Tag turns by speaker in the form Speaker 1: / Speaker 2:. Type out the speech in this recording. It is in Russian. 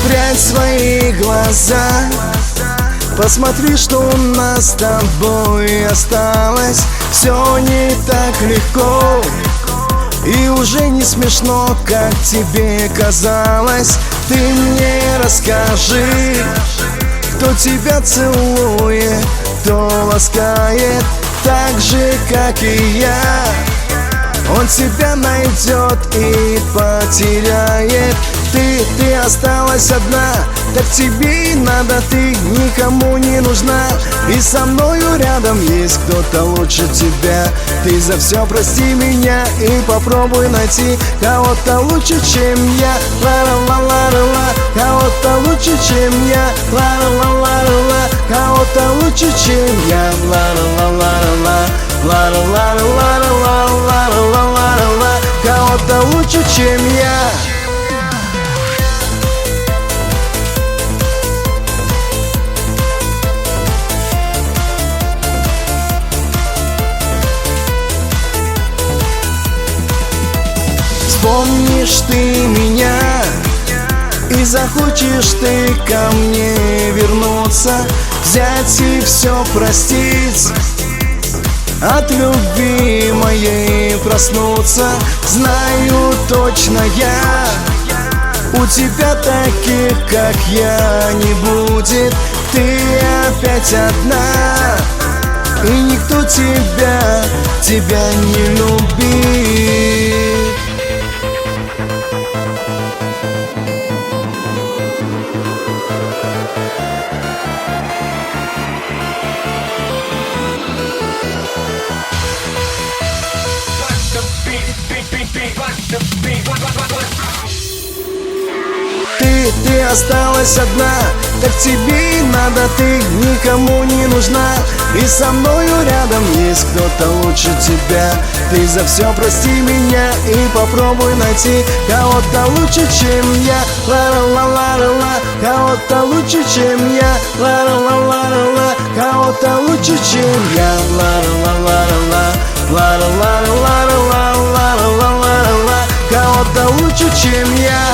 Speaker 1: прячь свои глаза, посмотри, что у нас с тобой осталось. Все не так легко и уже не смешно, как тебе казалось. Ты мне расскажи, кто тебя целует, кто ласкает так же, как и я. Он тебя найдет и потеряет. Ты осталась одна, так тебе и надо. Ты никому не нужна, и со мною рядом есть кто-то лучше тебя. Ты за все прости меня и попробуй найти кого-то лучше, чем я. Ла-ла-ла-ла-ла, кого-то лучше, чем я. Ла-ла-ла-ла-ла, кого-то лучше, чем я. Ла-ла-ла-ла-ла, ла-ла-ла-ла-ла-ла-ла-ла-ла, кого-то лучше, чем я. Вспомнишь ты меня и захочешь ты ко мне вернуться, взять и все простить, от любви моей проснуться. Знаю точно я, у тебя таких, как я, не будет. Ты опять одна, и никто тебя не любит. Ты осталась одна, так тебе и надо. Ты никому не нужна, и со мною рядом есть кто-то лучше тебя. Ты за все прости меня и попробуй найти кого-то лучше, чем я. Ла-ла-ла-ла-ла, кого-то лучше, чем я. Ла-ла-ла-ла-ла, кого-то лучше, чем я. Ла-ла-ла-ла-ла, ла-ла-ла-ла-ла-ла-ла-ла-ла, кого-то лучше, чем я.